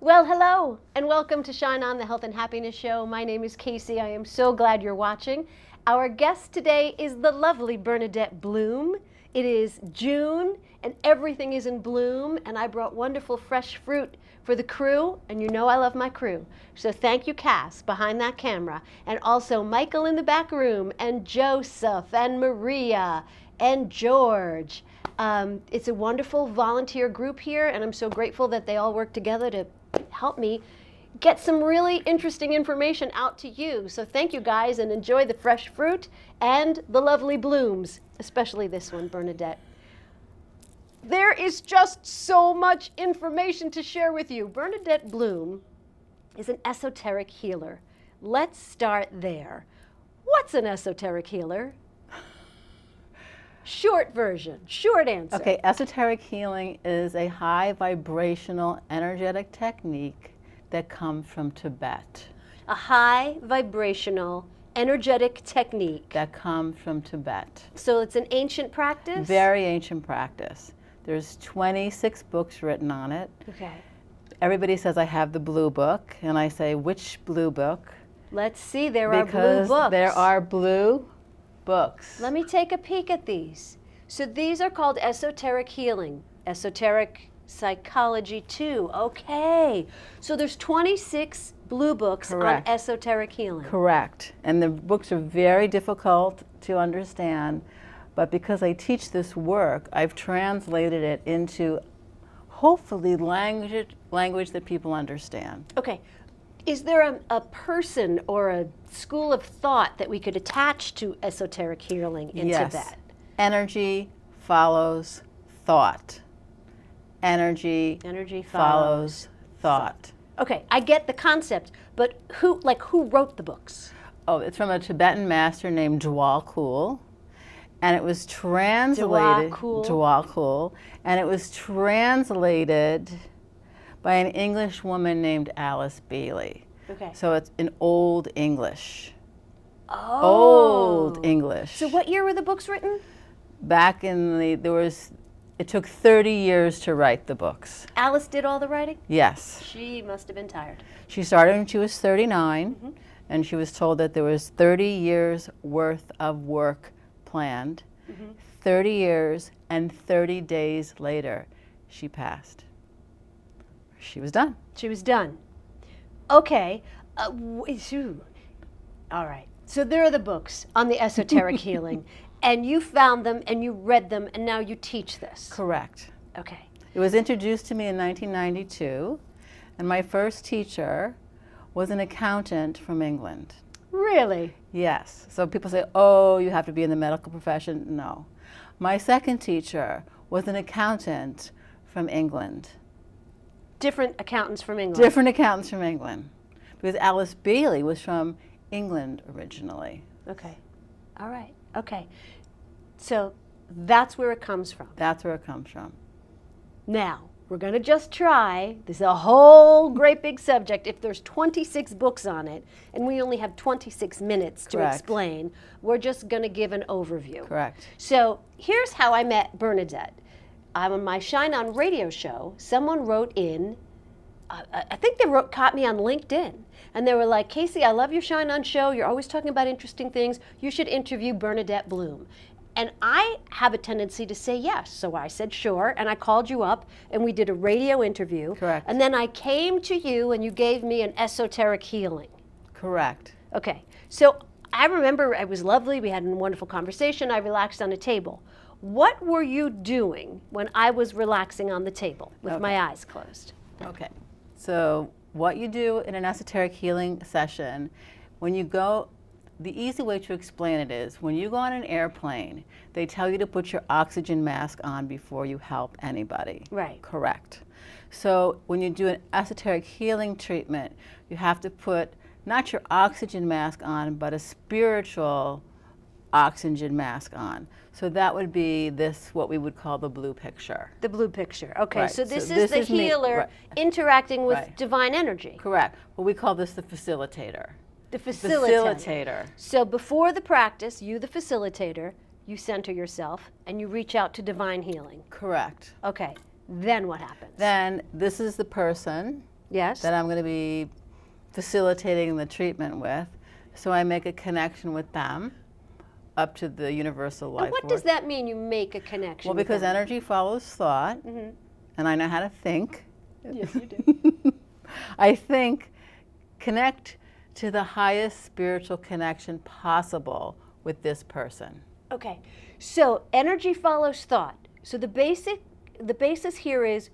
Well, hello, and welcome to Shine On, the Health and Happiness Show. My name is Kacey. I am so glad you're watching. Our guest today is the lovely Bernadette Bloom. It is June, and everything is in bloom, and I brought wonderful fresh fruit for the crew, and you know I love my crew. So thank you, Cass, behind that camera, and also Michael in the back room, and Joseph, and Maria, and George. It's a wonderful volunteer group here, and I'm so grateful that they all work together to help me get some really interesting information out to you. So thank you guys, and enjoy the fresh fruit and the lovely blooms, especially this one, Bernadette. There is just so much information to share with you. Bernadette Bloom is an esoteric healer. Let's start there. What's an esoteric healer? Short version, short answer. Okay, esoteric healing is a high vibrational energetic technique that comes from Tibet. A high vibrational energetic technique. That comes from Tibet. So it's an ancient practice? Very ancient practice. There's 26 books written on it. Okay. Everybody says I have the blue book, and I say, which blue book? Let's see, there are blue books. Because there are blue books. Let me take a peek at these. So these are called Esoteric Healing, Esoteric Psychology 2. Okay. So there's 26 blue books Correct. on Esoteric Healing. Correct. And the books are very difficult to understand, but because I teach this work, I've translated it into hopefully language that people understand. Okay. Is there a person or a school of thought that we could attach to esoteric healing in Tibet? Energy follows thought. Energy follows thought. Okay, I get the concept, but who wrote the books? Oh, it's from a Tibetan master named Djwhal Khul, and it was translated Djwhal Khul, and it was translated by an English woman named Alice Bailey. Okay. So it's in Old English. Oh. Old English. So what year were the books written? Back in it took 30 years to write the books. Alice did all the writing? Yes. She must have been tired. She started when she was 39, and she was told that there was 30 years worth of work planned. 30 years and 30 days later, she passed. She was done. She was done. Okay. All right. So there are the books on the esoteric healing, and you found them and you read them, and now you teach this. Correct. Okay. It was introduced to me in 1992, and my first teacher was an accountant from England. Really? Yes. So people say, oh, you have to be in the medical profession. No. My second teacher was an accountant from England. Different accountants from England? Different accountants from England. Because Alice Bailey was from England originally. Okay. All right. Okay. So that's where it comes from. That's where it comes from. Now, we're going to just try, this is a whole great big subject. If there's 26 books on it, and we only have 26 minutes to Correct. explain, we're just going to give an overview. Correct. So here's how I met Bernadette. On my Shine On radio show, someone wrote in, I think they caught me on LinkedIn, and they were like, Kacey, I love your Shine On show. You're always talking about interesting things. You should interview Bernadette Bloom. And I have a tendency to say yes. So I said sure, and I called you up, and we did a radio interview. Correct. And then I came to you, and you gave me an esoteric healing. Correct. Okay. So I remember it was lovely. We had a wonderful conversation. I relaxed on a table. What were you doing when I was relaxing on the table with my eyes closed? Okay. So what you do in an esoteric healing session, when you go, the easy way to explain it is when you go on an airplane, they tell you to put your oxygen mask on before you help anybody. Right. Correct. So when you do an esoteric healing treatment, you have to put not your oxygen mask on, but a spiritual oxygen mask on. So that would be this, what we would call the blue picture. The blue picture. Okay, Right. so this So is this the is me, healer right. interacting with Right. divine energy. Correct. Well, we call this the facilitator. The facilitator. Facilitator. So before the practice, you, the facilitator, you center yourself and you reach out to divine healing. Correct. Okay, then what happens? Then this is the person Yes. that I'm going to be facilitating the treatment with. So I make a connection with them up to the universal life And what force. does that mean, you make a connection Well, with because them? energy follows thought, and I know how to think. Yes, you do. I think, connect to the highest spiritual connection possible with this person. Okay, so energy follows thought. So the basis here is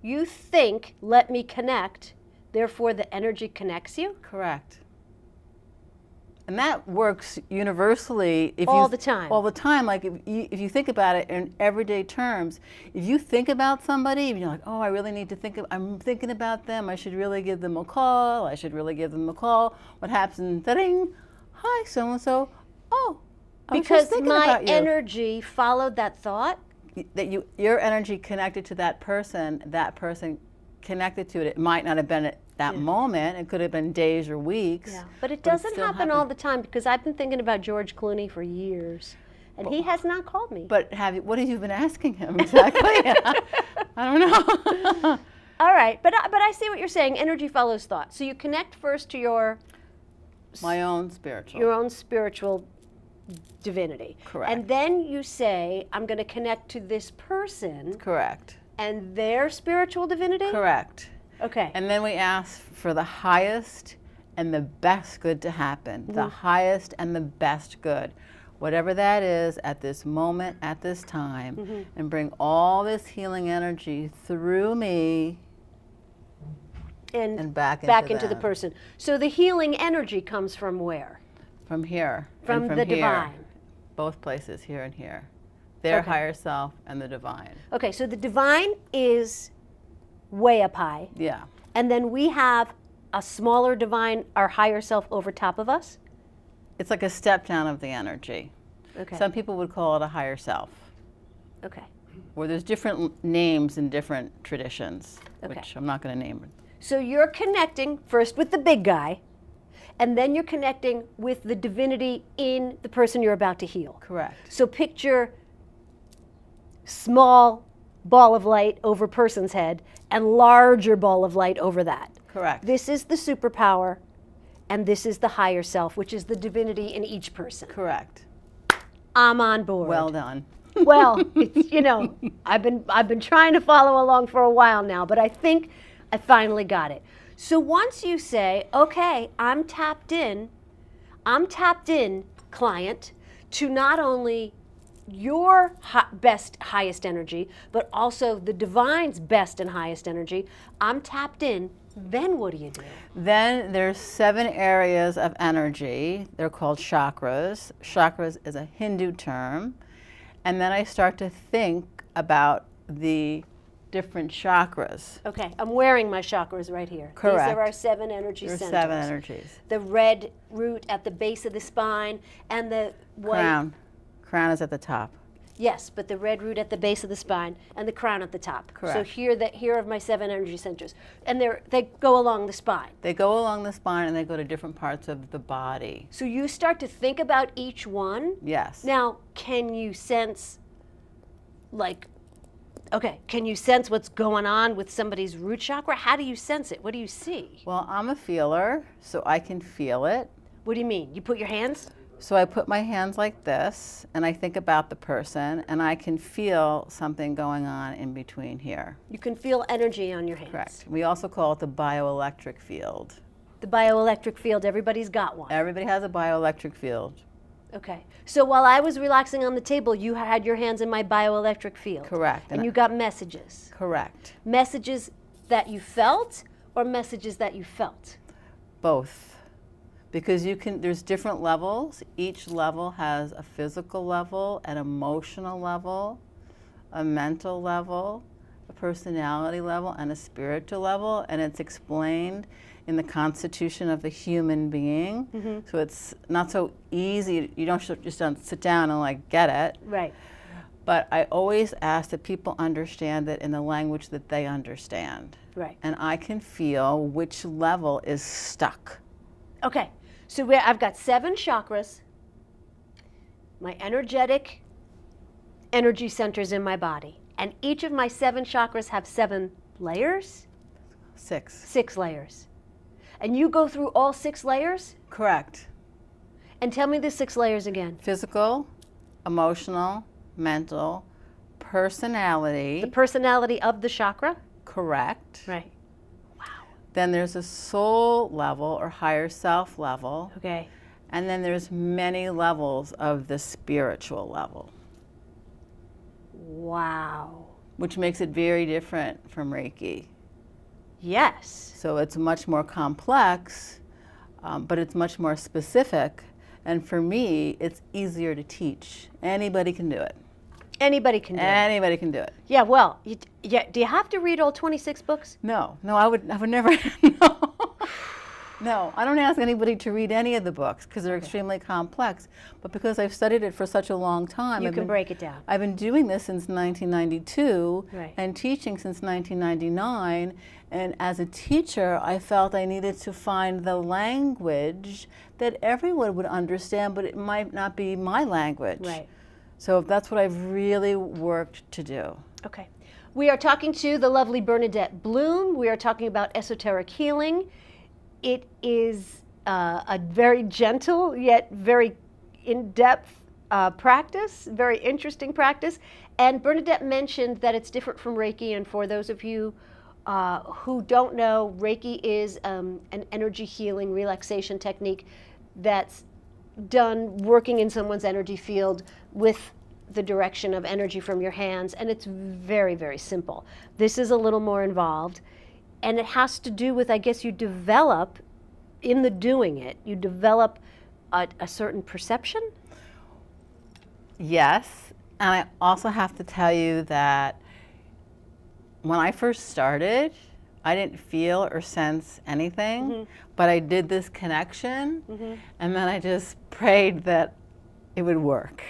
you think, let me connect, therefore the energy connects you? Correct. And that works universally. All the time. All the time. Like if you think about it in everyday terms, if you think about somebody, and you're like, oh, I really need to I'm thinking about them, I should really give them a call, what happens? Ding, hi, so-and-so. Oh, I was just Because thinking my about you. energy followed that thought? That your energy connected to that person connected to it. It might not have been at that moment. It could have been days or weeks. Yeah, but it doesn't happen all the time, because I've been thinking about George Clooney for years, and he has not called me. But what have you been asking him exactly? I don't know. All right, but I see what you're saying. Energy follows thought. So you connect first to your own spiritual divinity. Correct. And then you say, I'm going to connect to this person. Correct. And their spiritual divinity? Correct. Okay. And then we ask for the highest and the best good to happen. The highest and the best good. Whatever that is at this moment, at this time, and bring all this healing energy through me and back into the person. So the healing energy comes from where? From here. From the divine. Both places, here and here. Their higher self and the divine. Okay, so the divine is way up high. Yeah. And then we have a smaller divine, our higher self, over top of us? It's like a step down of the energy. Okay. Some people would call it a higher self. Okay. Where there's different names in different traditions, Okay. which I'm not going to name. So you're connecting first with the big guy, and then you're connecting with the divinity in the person you're about to heal. Correct. So picture small ball of light over person's head and larger ball of light over that. Correct. This is the superpower, and this is the higher self, which is the divinity in each person. Correct. I'm on board. Well done. Well, it's, I've been trying to follow along for a while now, but I think I finally got it. So once you say, okay, I'm tapped in, client, to not only your best, highest energy, but also the divine's best and highest energy, I'm tapped in, then what do you do? Then there's 7 areas of energy. They're called chakras. Chakras is a Hindu term. And then I start to think about the different chakras. Okay, I'm wearing my chakras right here. Correct. These are our 7 energy centers. 7 energies. The red root at the base of the spine, and the white. Crown. Crown is at the top. Yes, but the red root at the base of the spine, and the crown at the top. Correct. So here are my 7 energy centers, and they go along the spine. They go along the spine and they go to different parts of the body. So you start to think about each one. Yes. Now, can you sense, can you sense what's going on with somebody's root chakra? How do you sense it? What do you see? Well, I'm a feeler, so I can feel it. What do you mean? You put your hands? So I put my hands like this, and I think about the person, and I can feel something going on in between here. You can feel energy on your hands. Correct. We also call it the bioelectric field. The bioelectric field, everybody's got one. Everybody has a bioelectric field. Okay. So while I was relaxing on the table, you had your hands in my bioelectric field. Correct. And you got messages. Correct. Messages that you felt, or messages that you felt? Both. Because there's different levels. Each level has a physical level, an emotional level, a mental level, a personality level, and a spiritual level, and it's explained in the constitution of the human being. Mm-hmm. So it's not so easy. You don't just sit down and get it. Right. But I always ask that people understand it in the language that they understand. Right. And I can feel which level is stuck. Okay. So I've got 7 chakras, my energy centers in my body, and each of my 7 chakras have 7 layers? 6. 6 layers. And you go through all 6 layers? Correct. And tell me the 6 layers again. Physical, emotional, mental, personality. The personality of the chakra? Correct. Right. Wow. Then there's a soul level or higher self level. Okay. And then there's many levels of the spiritual level. Wow. Which makes it very different from Reiki. Yes. So it's much more complex, but it's much more specific. And for me, it's easier to teach. Anybody can do it. Anybody can do it. Anybody can do it. Yeah, well, do you have to read all 26 books? No, I would never, no. No, I don't ask anybody to read any of the books because they're extremely complex. But because I've studied it for such a long time, You can break it down. I've been doing this since 1992 Right. and teaching since 1999. And as a teacher, I felt I needed to find the language that everyone would understand, but it might not be my language. Right. So that's what I've really worked to do. Okay. We are talking to the lovely Bernadette Bloom. We are talking about esoteric healing. It is a very gentle yet very in-depth practice, very interesting practice. And Bernadette mentioned that it's different from Reiki. And for those of you who don't know, Reiki is an energy healing relaxation technique that's done working in someone's energy field with the direction of energy from your hands. And it's very, very simple. This is a little more involved. And it has to do with, I guess, you develop, in the doing it, you develop a certain perception? Yes, and I also have to tell you that when I first started, I didn't feel or sense anything, but I did this connection, and then I just prayed that it would work.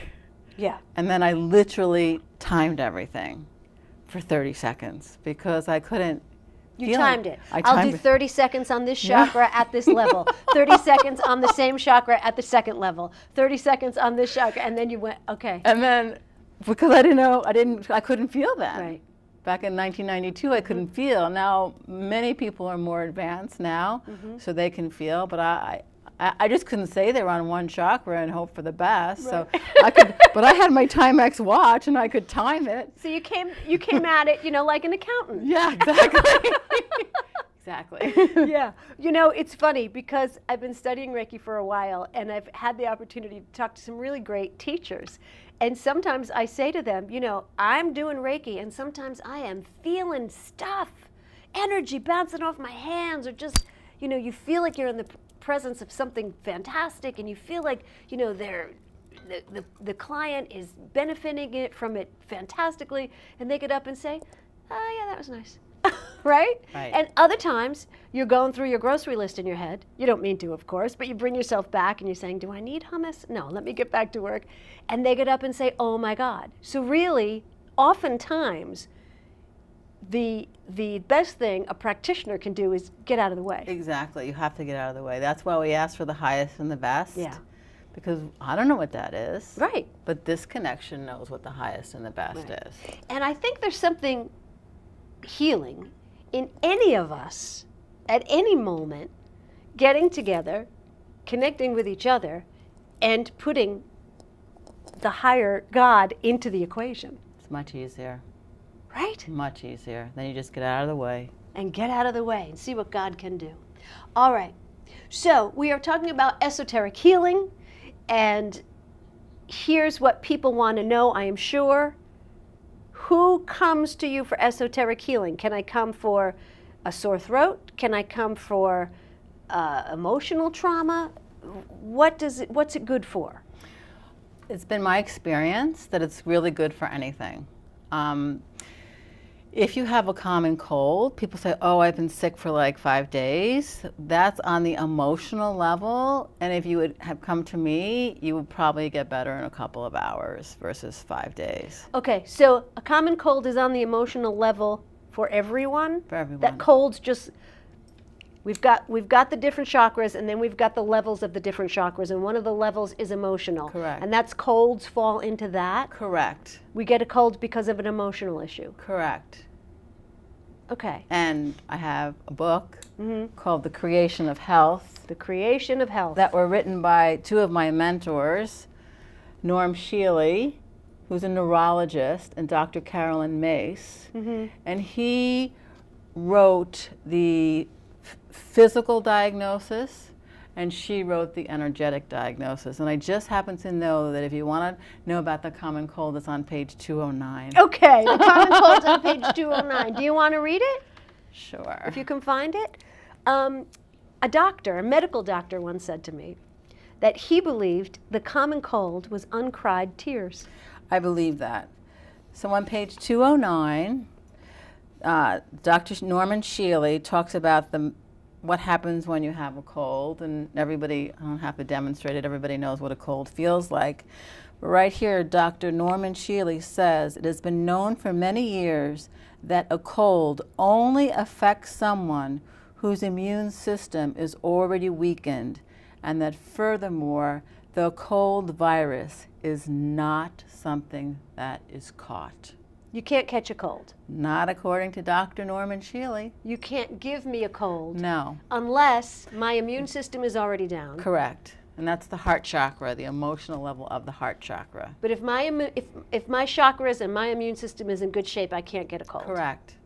Yeah. And then I literally timed everything for 30 seconds because I couldn't. You timed it. I I'll timed do it. 30 seconds on this chakra at this level, 30 seconds on the same chakra at the second level, 30 seconds on this chakra, and then you went, okay. And then, because I didn't know, I couldn't feel that. Right. Back in 1992, I couldn't feel. Now, many people are more advanced now, so they can feel, but I just couldn't say they were on one chakra and hope for the best. Right. So I could, but I had my Timex watch and I could time it. So you came at it, like an accountant. Yeah, exactly. Exactly. Yeah. It's funny because I've been studying Reiki for a while and I've had the opportunity to talk to some really great teachers. And sometimes I say to them, I'm doing Reiki and sometimes I am feeling stuff, energy bouncing off my hands, or just, you feel like you're in the presence of something fantastic and you feel like, the client is benefiting from it fantastically, and they get up and say, oh yeah, that was nice. Right? And other times you're going through your grocery list in your head. You don't mean to, of course, but you bring yourself back and you're saying, do I need hummus? No, let me get back to work. And they get up and say, oh my God. So really, oftentimes, the best thing a practitioner can do is get out of the way. Exactly. You have to get out of the way. That's why we ask for the highest and the best. Yeah. Because I don't know what that is. Right. But this connection knows what the highest and the best is. And I think there's something healing in any of us at any moment getting together, connecting with each other, and putting the higher God into the equation. It's much easier. Right? Much easier. Then you just get out of the way. And get out of the way and see what God can do. All right. So we are talking about esoteric healing, and here's what people want to know, I am sure. Who comes to you for esoteric healing? Can I come for a sore throat? Can I come for emotional trauma? What's it good for? It's been my experience that it's really good for anything. If you have a common cold, people say, oh, I've been sick for like 5 days. That's on the emotional level. And if you would have come to me, you would probably get better in a couple of hours versus 5 days. Okay, so a common cold is on the emotional level for everyone? For everyone. That cold's just, we've got the different chakras, and then we've got the levels of the different chakras, and one of the levels is emotional. Correct. And that's colds fall into that? Correct. We get a cold because of an emotional issue. Correct. Okay. And I have a book called The Creation of Health. The Creation of Health. That were written by two of my mentors, Norm Shealy, who's a neurologist, and Dr. Carolyn Mace. And he wrote the physical diagnosis, and she wrote the energetic diagnosis. And I just happen to know that if you want to know about the common cold, it's on page 209. Okay, the common cold's on page 209. Do you want to read it? Sure. If you can find it. A medical doctor once said to me that he believed the common cold was uncried tears. I believe that. So on page 209, Dr. Norman Shealy talks about what happens when you have a cold, and everybody, I don't have to demonstrate it, everybody knows what a cold feels like. But right here, Dr. Norman Shealy says, it has been known for many years that a cold only affects someone whose immune system is already weakened, and that furthermore, the cold virus is not something that is caught. You can't catch a cold. Not according to Dr. Norman Shealy. You can't give me a cold. No. Unless my immune system is already down. Correct. And that's the heart chakra, the emotional level of the heart chakra. But if my chakras and my immune system is in good shape, I can't get a cold. Correct.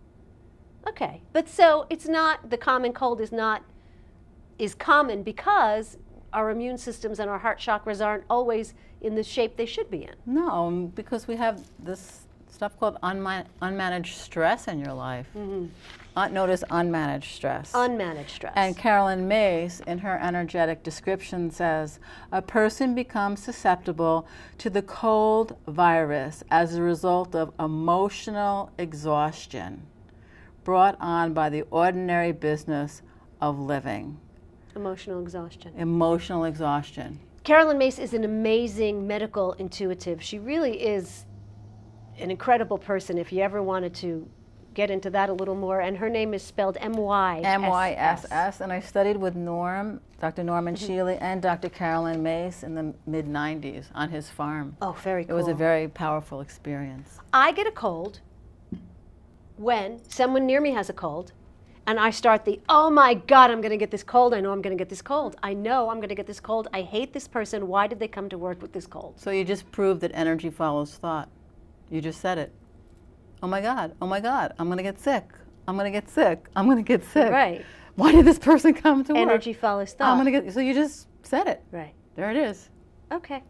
Okay. But so it's not, the common cold is common because our immune systems and our heart chakras aren't always in the shape they should be in. No, because we have this stuff called unmanaged stress in your life. Notice unmanaged stress. Unmanaged stress. And Carolyn Mace, in her energetic description, says, a person becomes susceptible to the cold virus as a result of emotional exhaustion brought on by the ordinary business of living. Emotional exhaustion. Emotional exhaustion. Carolyn Mace is an amazing medical intuitive. She really is an incredible person if you ever wanted to get into that a little more. And her name is spelled M-Y-S-S. M-Y-S-S. And I studied with Dr. Norman Shealy and Dr. Carolyn Mace in the mid-90s on his farm. Oh, very cool. It was a very powerful experience. I get a cold when someone near me has a cold, and I start oh my God, I'm going to get this cold. I know I'm going to get this cold. I know I'm going to get this cold. I hate this person. Why did they come to work with this cold? So you just proved that energy follows thought. You just said it. Oh my God, I'm going to get sick. I'm going to get sick. I'm going to get sick. Right. Why did this person come to work? Energy follows thought. So you just said it. Right. There it is. Okay.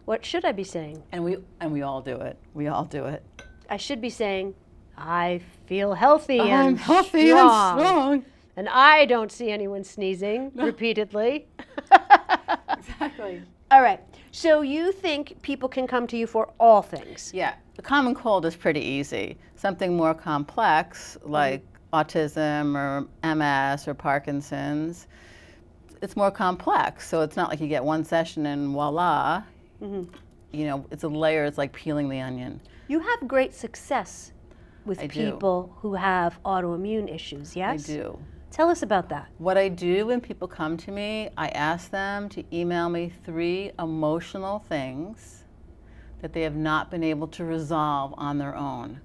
What should I be saying? And we all do it. We all do it. I should be saying, I feel healthy I'm and healthy strong. and strong. And I don't see anyone sneezing repeatedly. Exactly. All right. So you think people can come to you for all things? Yeah. The common cold is pretty easy. Something more complex, like autism or MS or Parkinson's, it's more complex. So it's not like you get one session and voila. You know, it's a layer. It's like peeling the onion. You have great success with I do. people who have autoimmune issues, yes? I do. Tell us about that. What I do when people come to me, I ask them to email me 3 emotional things that they have not been able to resolve on their own.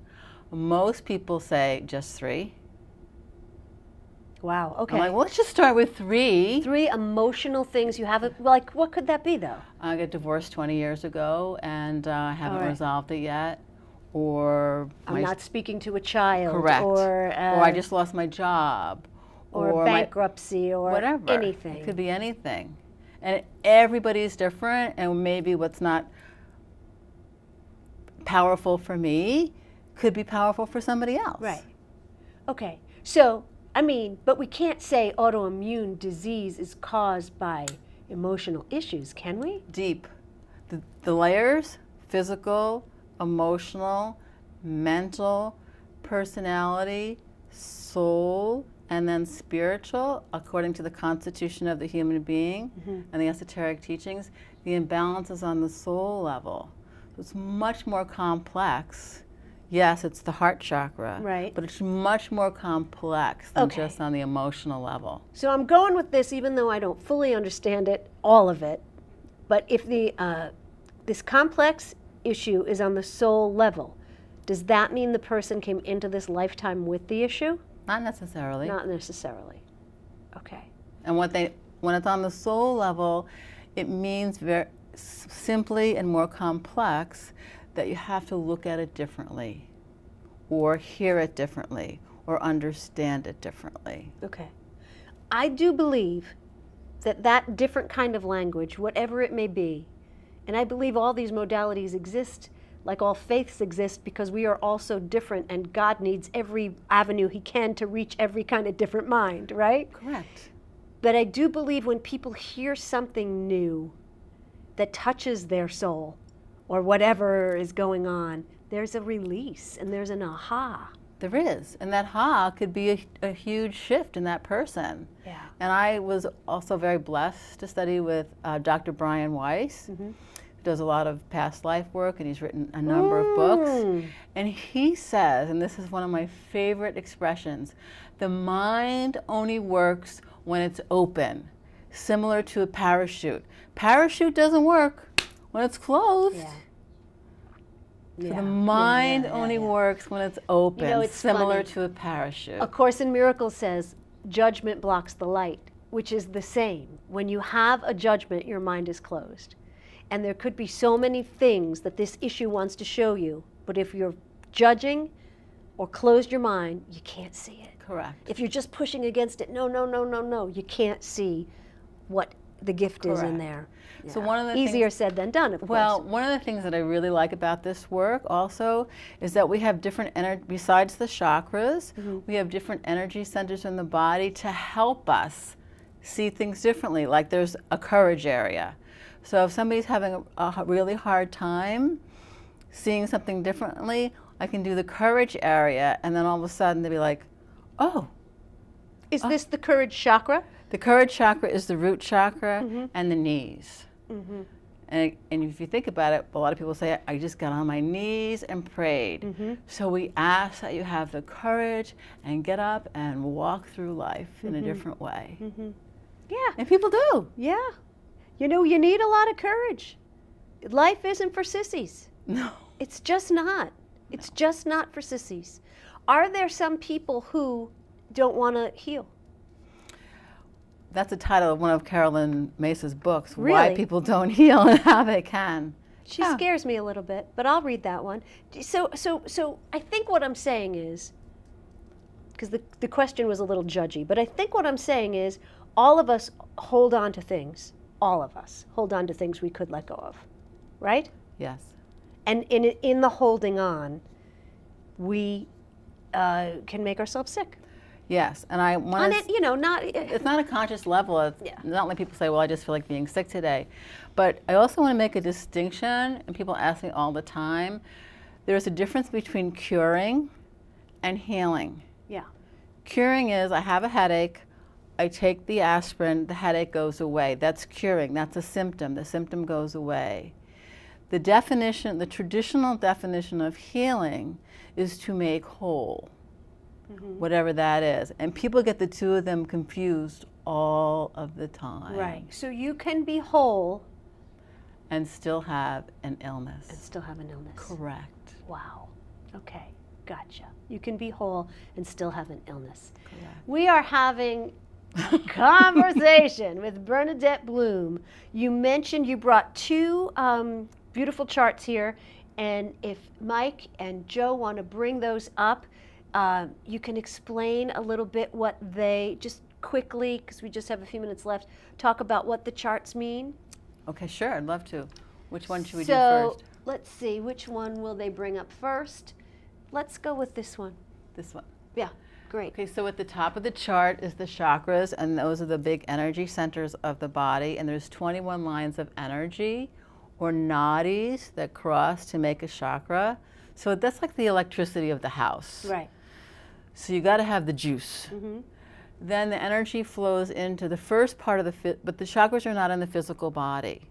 Most people say just 3. Wow, okay. I'm like, well, let's just start with 3. 3 emotional things you have. Like, what could that be, though? I got divorced 20 years ago and I haven't All right. resolved it yet. Or I'm not speaking to a child. Correct. Or I just lost my job. Or bankruptcy or whatever. Anything. It could be anything. And everybody's different, and maybe what's not powerful for me could be powerful for somebody else. Right. Okay. So, I mean, but we can't say autoimmune disease is caused by emotional issues, can we? Deep. The layers, physical, emotional, mental, personality, soul, and then spiritual, according to the constitution of the human being and the esoteric teachings, the imbalance is on the soul level. So it's much more complex. Yes, it's the heart chakra, right? But it's much more complex than just on the emotional level. So I'm going with this, even though I don't fully understand it, all of it. But if this complex issue is on the soul level, Does that mean the person came into this lifetime with the issue? Not necessarily. Not necessarily. Okay. And when it's on the soul level, it means very simply and more complex that you have to look at it differently, or hear it differently, or understand it differently. Okay. I do believe that that different kind of language, whatever it may be, and I believe all these modalities exist, like all faiths exist, because we are all so different, and God needs every avenue he can to reach every kind of different mind, right? Correct. But I do believe when people hear something new that touches their soul, or whatever is going on, there's a release and there's an aha. There is, and that ha could be a huge shift in that person. Yeah. And I was also very blessed to study with Dr. Brian Weiss, who does a lot of past life work, and he's written a number of books. And he says, and this is one of my favorite expressions, the mind only works when it's open, similar to a parachute. Parachute doesn't work when it's closed. Yeah. So Yeah. the mind Yeah. only works when it's open, You know, it's similar funny. to a parachute. A Course in Miracles says, judgment blocks the light, which is the same. When you have a judgment, your mind is closed. And there could be so many things that this issue wants to show you, but if you're judging or closed your mind, you can't see it. Correct. If you're just pushing against it, no, you can't see what the gift is in Correct. there. So Yeah. one of the Easier things, said than done, of course. well, one of the things that I really like about this work also is that we have different energy, besides the chakras, we have different energy centers in the body to help us see things differently. Like there's a courage area. So if somebody's having a really hard time seeing something differently, I can do the courage area, and then all of a sudden they'll be like, oh. Is this the courage chakra? The courage chakra is the root chakra and the knees. And if you think about it, a lot of people say, I just got on my knees and prayed. So we ask that you have the courage and get up and walk through life in a different way. Yeah. And people do. Yeah. You know, you need a lot of courage. Life isn't for sissies. No. It's just not. It's just not for sissies. Are there some people who don't want to heal? That's the title of one of Carolyn Mace's books, Really? Why People Don't Heal and How They Can. She Yeah. scares me a little bit, but I'll read that one. So I think what I'm saying is, because the question was a little judgy, but I think what I'm saying is all of us hold on to things. All of us hold on to things we could let go of, right? Yes. And in the holding on, we can make ourselves sick. Yes, and I want On to... it, you know, not... It's not a conscious level. It's Yeah. not like people say, well, I just feel like being sick today. But I also want to make a distinction, and people ask me all the time, there's a difference between curing and healing. Yeah. Curing is, I have a headache, I take the aspirin, the headache goes away. That's curing. That's a symptom. The symptom goes away. The definition, the traditional definition of healing is to make whole. Whatever that is. And people get the two of them confused all of the time. Right. So you can be whole And still have an illness. and still have an illness. Correct. Wow. Okay. Gotcha. You can be whole and still have an illness. Correct. We are having a conversation with Bernadette Bloom. You mentioned you brought two beautiful charts here, and if Mike and Joe want to bring those up, you can explain a little bit what they, just quickly, because we just have a few minutes left, talk about what the charts mean. Okay, sure. I'd love to. Which one should we do So first? let's see, which one will they bring up first? Let's go with this one. This one. Yeah, great. Okay, so at the top of the chart is the chakras, and those are the big energy centers of the body, and there's 21 lines of energy or nadis that cross to make a chakra. So that's like the electricity of the house. Right. So you got to have the juice. Then the energy flows into the first part of but the chakras are not in the physical body.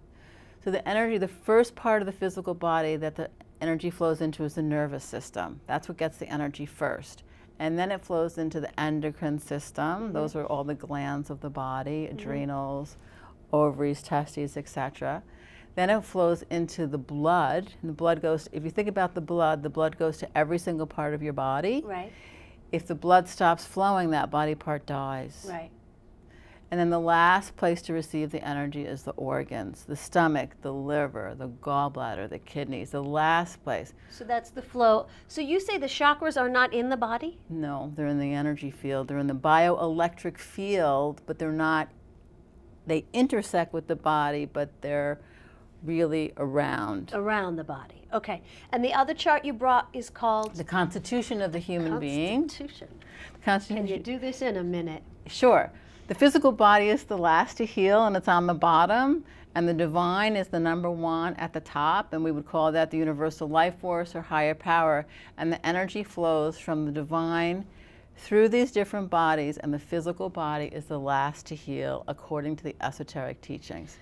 So the energy, the first part of the physical body that the energy flows into is the nervous system. That's what gets the energy first. And then it flows into the endocrine system. Those are all the glands of the body, adrenals, ovaries, testes, etc. Then it flows into the blood. And the blood goes, if you think about the blood goes to every single part of your body. Right. If the blood stops flowing, that body part dies. Right. And then the last place to receive the energy is the organs, the stomach, the liver, the gallbladder, the kidneys, the last place. So that's the flow. So you say the chakras are not in the body? No, they're in the energy field. They're in the bioelectric field, but they're not, they intersect with the body, but they're really around. Around the body. Okay. And the other chart you brought is called? The constitution of the human being. Constitution. Constitution. Can you do this in a minute? Sure. The physical body is the last to heal, and it's on the bottom, and the divine is the number one at the top, and we would call that the universal life force or higher power. And the energy flows from the divine through these different bodies, and the physical body is the last to heal according to the esoteric teachings.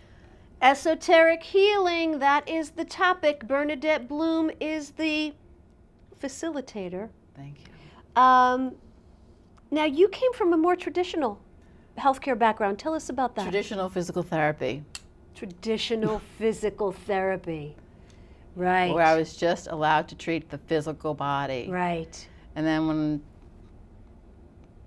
Esoteric healing, that is the topic. Bernadette Bloom is the facilitator. Thank you. Now, you came from a more traditional healthcare background. Tell us about that. Traditional physical therapy. Traditional physical therapy. Right. Where I was just allowed to treat the physical body. Right. And then when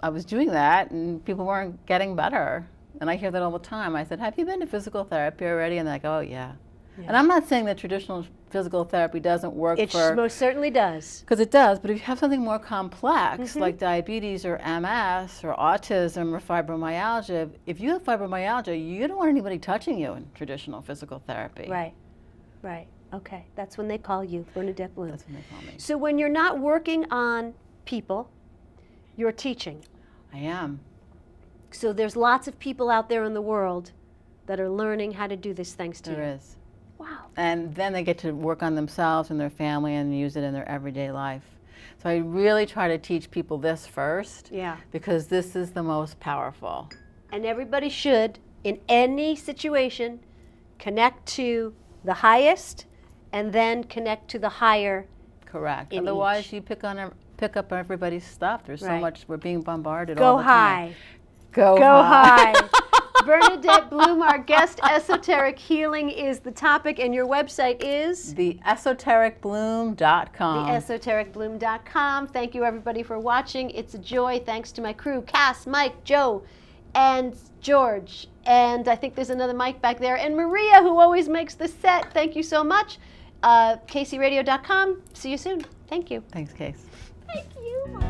I was doing that and people weren't getting better, and I hear that all the time, I said, have you been to physical therapy already? And they're like, oh, yeah. And I'm not saying that traditional physical therapy doesn't work it most certainly does. Because it does, but if you have something more complex, like diabetes or MS or autism or fibromyalgia, if you have fibromyalgia, you don't want anybody touching you in traditional physical therapy. Right, right. Okay, that's when they call you, Bernadette Bloom. That's when they call me. So when you're not working on people, you're teaching. I am. So there's lots of people out there in the world that are learning how to do this thanks to you. There is. Wow. And then they get to work on themselves and their family and use it in their everyday life. So I really try to teach people this first. Yeah. Because this is the most powerful. And everybody should, in any situation, connect to the highest and then connect to the higher. Correct. In Otherwise, each. you pick up everybody's stuff. There's so much, we're being bombarded Go all the time. high. Go high. Bernadette Bloom, our guest. Esoteric Healing is the topic, and your website is? TheEsotericBloom.com. TheEsotericBloom.com. Thank you, everybody, for watching. It's a joy. Thanks to my crew, Cass, Mike, Joe, and George. And I think there's another Mike back there. And Maria, who always makes the set. Thank you so much. KaceyRadio.com. See you soon. Thank you. Thanks, Case. Thank you.